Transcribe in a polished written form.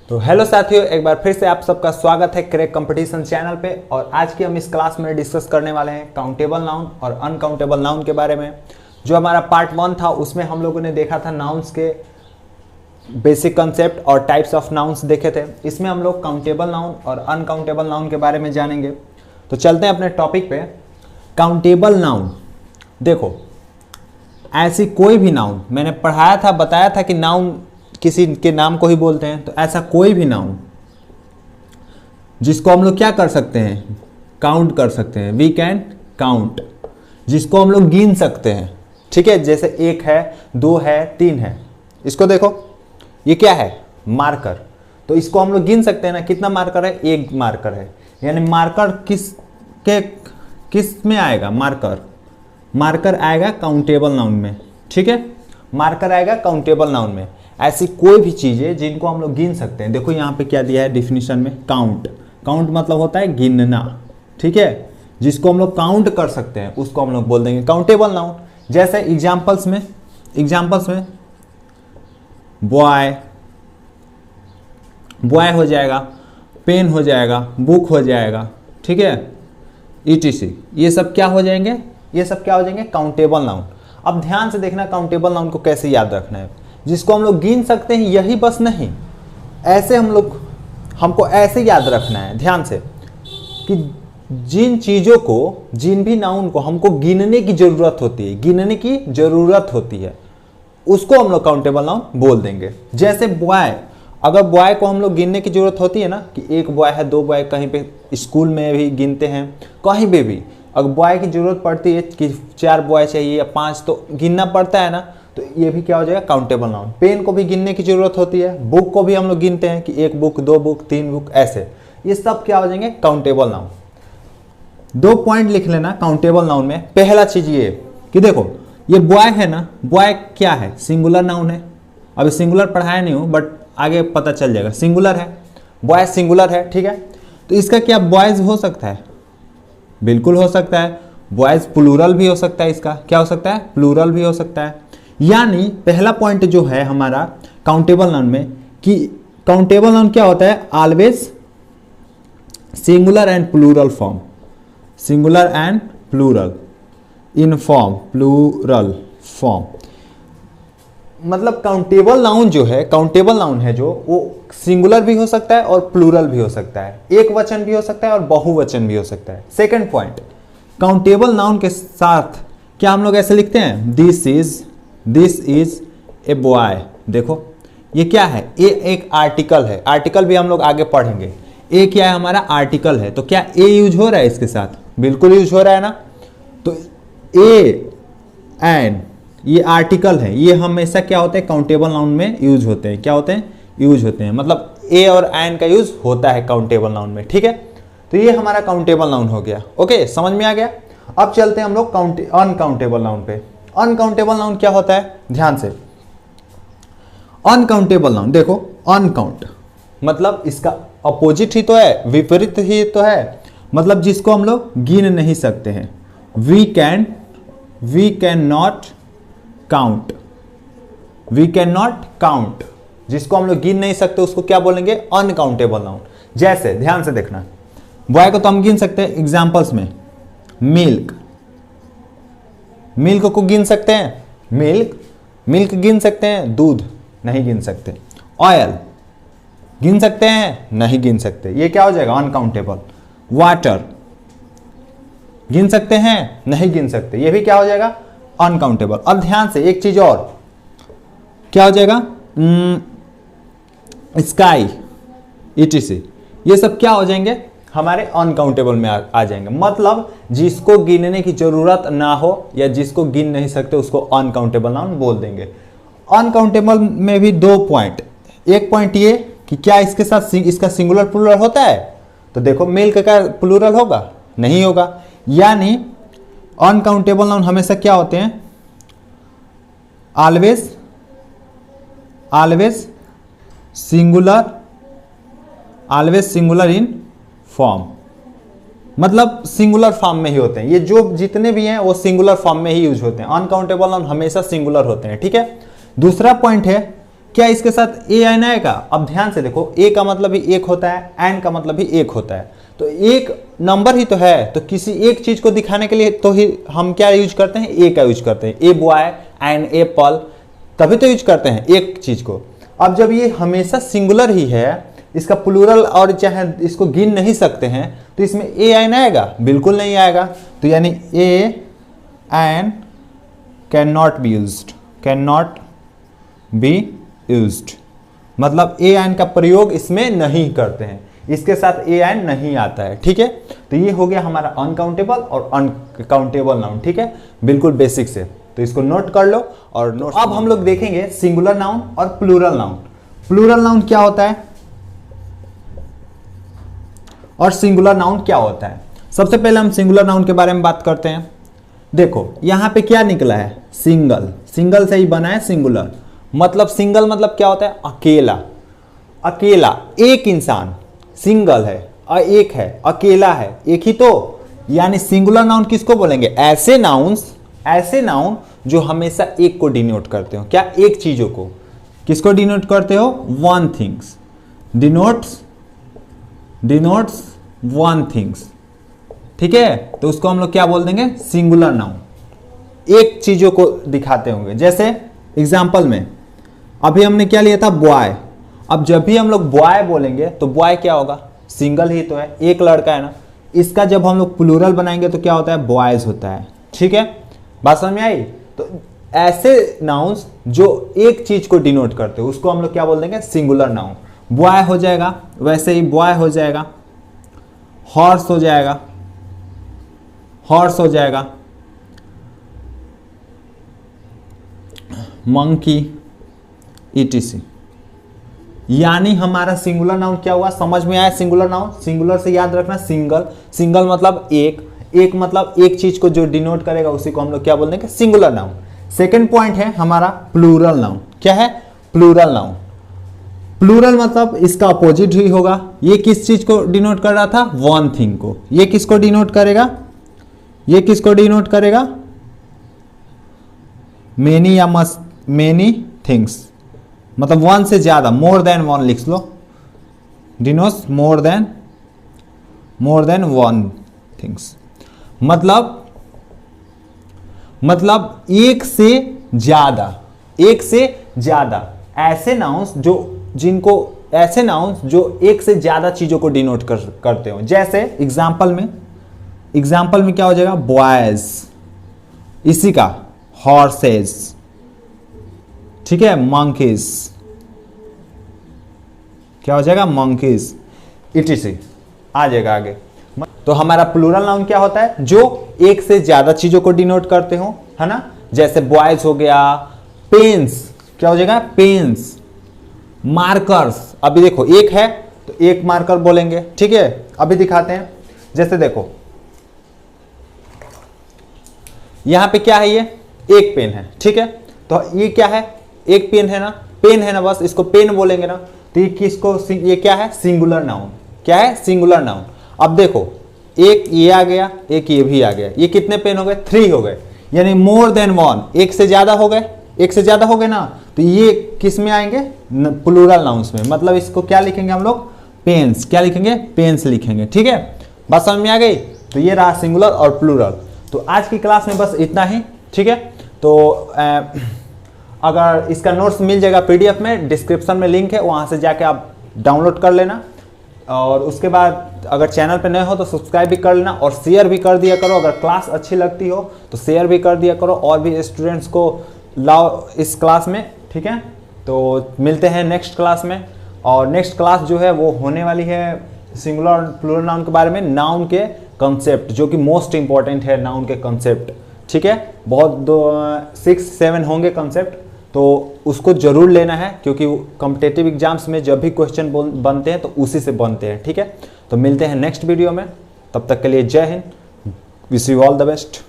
तो हेलो साथियों, एक बार फिर से आप सबका स्वागत है क्रैक कंपटीशन चैनल पे। और आज की हम इस क्लास में डिस्कस करने वाले हैं काउंटेबल नाउन और अनकाउंटेबल नाउन के बारे में। जो हमारा पार्ट 1 था उसमें हम लोगों ने देखा था नाउन्स के बेसिक कंसेप्ट और टाइप्स ऑफ नाउन्स देखे थे। इसमें हम लोग काउंटेबल नाउन और अनकाउंटेबल नाउन के बारे में जानेंगे। तो चलते हैं अपने टॉपिक पे। काउंटेबल नाउन, देखो ऐसी कोई भी नाउन, मैंने पढ़ाया था, बताया था कि नाउन किसी के नाम को ही बोलते हैं। तो ऐसा कोई भी नाउन जिसको हम लोग क्या कर सकते हैं, काउंट कर सकते हैं, वी कैन काउंट, जिसको हम लोग गिन सकते हैं। ठीक है, जैसे 1 है, 2 है, 3 है। इसको देखो, ये क्या है, मार्कर। तो इसको हम लोग गिन सकते हैं ना, कितना मार्कर है, 1 मार्कर है। यानी मार्कर किस में आएगा, मार्कर आएगा काउंटेबल नाउन में। ठीक है, मार्कर आएगा काउंटेबल नाउन में। ऐसी कोई भी चीजें जिनको हम लोग गिन सकते हैं। देखो यहाँ पे क्या दिया है डिफिनीशन में, काउंट मतलब होता है गिनना। ठीक है, जिसको हम लोग काउंट कर सकते हैं उसको हम लोग बोल देंगे काउंटेबल नाउन। जैसे एग्जांपल्स में बॉय हो जाएगा, पेन हो जाएगा, बुक हो जाएगा। ठीक है, etc, ये सब क्या हो जाएंगे, काउंटेबल नाउन। अब ध्यान से देखना काउंटेबल नाउन को कैसे याद रखना है। जिसको हम लोग गिन सकते हैं यही बस नहीं, ऐसे हमको ऐसे याद रखना है ध्यान से कि जिन भी नाउन को हमको गिनने की जरूरत होती है, उसको हम लोग काउंटेबल नाउन बोल देंगे। जैसे बॉय, अगर बॉय को हम लोग गिनने की जरूरत होती है ना, कि 1 बॉय है, 2 बॉय, कहीं पे स्कूल में भी गिनते हैं, कहीं पे भी अगर बॉय की जरूरत पड़ती है कि 4 बॉय चाहिए या 5, तो गिनना पड़ता है ना, तो ये भी क्या हो जाएगा, काउंटेबल नाउन। पेन को भी गिनने की जरूरत होती है, बुक को भी हम लोग गिनते हैं कि 1 बुक, 2 बुक, 3 बुक, ऐसे। ये सब क्या हो जाएंगे, काउंटेबल नाउन। 2 पॉइंट लिख लेना काउंटेबल नाउन में। पहला चीज ये कि देखो, ये बॉय है ना, बॉय क्या है, सिंगुलर नाउन है। अभी सिंगुलर पढ़ाया नहीं हूं, बट आगे पता चल जाएगा। सिंगुलर है, बॉय सिंगुलर है। ठीक है, तो इसका क्या बॉयज हो सकता है, बिल्कुल हो सकता है। बॉयज प्लूरल भी हो सकता है, इसका क्या हो सकता है, प्लूरल भी हो सकता है। यानी पहला पॉइंट जो है हमारा काउंटेबल नाउन में, कि काउंटेबल नाउन क्या होता है, always singular and plural form, singular and plural in form, plural form. मतलब काउंटेबल नाउन है जो वो सिंगुलर भी हो सकता है और प्लूरल भी हो सकता है, एक वचन भी हो सकता है और बहुवचन भी हो सकता है। सेकंड पॉइंट, काउंटेबल नाउन के साथ क्या हम लोग ऐसे लिखते हैं, दिस इज ए बॉय। देखो ये क्या है, ए एक आर्टिकल है। आर्टिकल भी हम लोग आगे पढ़ेंगे। ए क्या है, हमारा आर्टिकल है। तो क्या ए यूज हो रहा है इसके साथ, बिल्कुल यूज हो रहा है ना। तो ए एंड ये आर्टिकल है, ये हमेशा क्या होते हैं, काउंटेबल नाउन में यूज होते हैं। क्या होते हैं, यूज होते हैं। मतलब ए और एंड का यूज होता है काउंटेबल नाउन में। ठीक है, तो ये हमारा काउंटेबल नाउन हो गया। ओके, समझ में आ गया। अब चलते हैं हम लोग अनकाउंटेबल नाउन पे। अनकाउंटेबल नाउन क्या होता है, ध्यान से। अनकाउंटेबल नाउन देखो, अनकाउंट मतलब इसका अपोजिट ही तो है, विपरीत ही तो है। मतलब जिसको हम लोग गिन नहीं सकते हैं। वी कैन नॉट काउंट, जिसको हम लोग गिन नहीं सकते उसको क्या बोलेंगे, अनकाउंटेबल नाउन। जैसे ध्यान से देखना, बॉय को तो हम गिन सकते हैं। एग्जांपल्स में मिल्क को गिन सकते हैं, मिल्क गिन सकते हैं। दूध नहीं गिन सकते। ऑयल गिन सकते हैं, नहीं गिन सकते। ये क्या हो जाएगा, अनकाउंटेबल। वाटर गिन सकते हैं, नहीं गिन सकते। ये भी क्या हो जाएगा, अनकाउंटेबल। अब ध्यान से एक चीज और, क्या हो जाएगा, स्काई, etc, ये सब क्या हो जाएंगे, हमारे अनकाउंटेबल में आ जाएंगे। मतलब जिसको गिनने की जरूरत ना हो या जिसको गिन नहीं सकते उसको अनकाउंटेबल नाउन बोल देंगे। अनकाउंटेबल में भी 2 पॉइंट। एक पॉइंट ये कि क्या इसके साथ इसका सिंगुलर प्लूरल होता है। तो देखो मिल्क का प्लूरल होगा, नहीं होगा। यानी अनकाउंटेबल नाउन हमेशा क्या होते हैं, ऑलवेज सिंगुलर इन फॉर्म। मतलब सिंगुलर फॉर्म में ही होते हैं। ये जो जितने भी हैं वो सिंगुलर फॉर्म में ही यूज होते हैं। अनकाउंटेबल नाउन हमेशा सिंगुलर होते हैं। ठीक है, दूसरा पॉइंट है क्या इसके साथ ए एन आएगा? अब ध्यान से देखो, ए का मतलब ही एक होता है, एन का मतलब ही एक होता है, तो एक नंबर ही तो है, तो किसी एक चीज को दिखाने के लिए तो ही हम क्या यूज करते हैं? ए का यूज करते हैं। ए बॉय एंड एप्पल, तभी तो यूज करते हैं एक चीज को। अब जब ये हमेशा सिंगुलर ही है, इसका प्लूरल और चाहे इसको गिन नहीं सकते हैं, तो इसमें ए एन आएगा? बिल्कुल नहीं आएगा। तो यानी a an can not be used, can not be used, मतलब ए एन का प्रयोग इसमें नहीं करते हैं, इसके साथ ए एन नहीं आता है। ठीक है, तो ये हो गया हमारा अनकाउंटेबल और अनकाउंटेबल नाउन। ठीक है, बिल्कुल बेसिक से, तो इसको नोट कर लो। और नोट, अब हम लोग देखेंगे सिंगुलर नाउन और प्लूरल नाउन। प्लूरल नाउन क्या होता है और सिंगुलर नाउन क्या होता है? सबसे पहले हम सिंगुलर नाउन के बारे में बात करते हैं। देखो यहां पे क्या निकला है? सिंगल, सिंगल से ही बना है सिंगुलर। मतलब सिंगल मतलब क्या होता है? अकेला, अकेला, एक इंसान, सिंगल है, एक है, अकेला है, एक ही तो। यानी सिंगुलर नाउन किसको बोलेंगे? ऐसे नाउन्स, ऐसे नाउन जो हमेशा एक को डिनोट करते हो। क्या? एक चीजों को। किसको डिनोट करते हो? One things, denotes one things. ठीक है, तो उसको हम लोग क्या बोल देंगे? सिंगुलर नाउन, एक चीजों को दिखाते होंगे। जैसे एग्जांपल में अभी हमने क्या लिया था? बॉय। अब जब भी हम लोग बॉय बोलेंगे तो बॉय क्या होगा? सिंगल ही तो है, एक लड़का है ना। इसका जब हम लोग प्लूरल बनाएंगे तो क्या होता है? बॉयज होता है। ठीक है, बात समझ में आई? तो ऐसे नाउन्स जो एक चीज को डिनोट करते हो उसको हम लोग क्या बोल देंगे? Singular noun. बॉय हो जाएगा, वैसे ही बॉय हो जाएगा, हॉर्स हो जाएगा, हॉर्स हो जाएगा, मंकी, etc। यानी हमारा सिंगुलर नाउन क्या हुआ? समझ में आया? सिंगुलर नाउन, सिंगुलर से याद रखना सिंगल, सिंगल मतलब एक, एक मतलब एक चीज को जो डिनोट करेगा उसी को हम लोग क्या बोल देंगे? Singular noun. सेकंड पॉइंट है हमारा प्लूरल नाउन। क्या है? Plural noun. प्लूरल मतलब इसका अपोजिट ही होगा। ये किस चीज को डिनोट कर रहा था? वन थिंग को। ये किसको डिनोट करेगा? ये किसको डिनोट करेगा? मेनी या मस्ट, मेनी थिंग्स, मतलब वन से ज्यादा, मोर देन वन लिख लो, denotes more than one things. मतलब एक से ज्यादा, एक से ज्यादा। ऐसे नाउन्स जो एक से ज्यादा चीजों को डिनोट करते हो। जैसे एग्जाम्पल में क्या हो जाएगा? बॉयज, इसी का हॉर्सेस, ठीक है, मंकीज, क्या हो जाएगा? मंकीज, etc आ जाएगा आगे। तो हमारा प्लूरल नाउन क्या होता है? जो एक से ज्यादा चीजों को डिनोट करते हो, है ना। जैसे बॉयज हो गया, पेन्स, क्या हो जाएगा? Pens, markers. अभी देखो एक है तो एक मार्कर बोलेंगे। ठीक है, अभी दिखाते हैं। जैसे देखो यहां पे क्या है? ये एक पेन है। ठीक है, तो ये क्या है? एक पेन है ना, पेन है ना, बस इसको पेन बोलेंगे ना। तो ये किसको? ये क्या है? Singular noun. क्या है? Singular noun. अब देखो एक ये आ गया, एक ये भी आ गया, ये कितने पेन हो गए? 3 हो गए, यानी मोर देन वन, एक से ज्यादा हो गए, एक से ज्यादा हो गए ना। तो ये किस में आएंगे? प्लूरल नाउन्स में। मतलब इसको क्या लिखेंगे हम लोग? पेन्स। क्या लिखेंगे? पेन्स लिखेंगे। ठीक है, बात समझ में आ गई? तो ये रहा सिंगुलर और प्लूरल। तो आज की क्लास में बस इतना ही। ठीक है, तो अगर इसका नोट्स मिल जाएगा PDF में, डिस्क्रिप्शन में लिंक है, वहाँ से जाके आप डाउनलोड कर लेना। और उसके बाद अगर चैनल पे नए हो तो सब्सक्राइब भी कर लेना और शेयर भी कर दिया करो। अगर क्लास अच्छी लगती हो तो शेयर भी कर दिया करो और भी स्टूडेंट्स को लाओ इस क्लास में। ठीक है, तो मिलते हैं नेक्स्ट क्लास में। और नेक्स्ट क्लास जो है वो होने वाली है सिंगुलर और प्लूरल नाउन के बारे में, नाउन के कंसेप्ट, जो कि मोस्ट इंपॉर्टेंट है नाउन के कंसेप्ट। ठीक है, बहुत 6-7 होंगे कंसेप्ट, तो उसको जरूर लेना है, क्योंकि कॉम्पिटिटिव एग्जाम्स में जब भी क्वेश्चन बनते हैं तो उसी से बनते हैं। ठीक है, तो मिलते हैं नेक्स्ट वीडियो में, तब तक के लिए जय Hind, wish you all the best.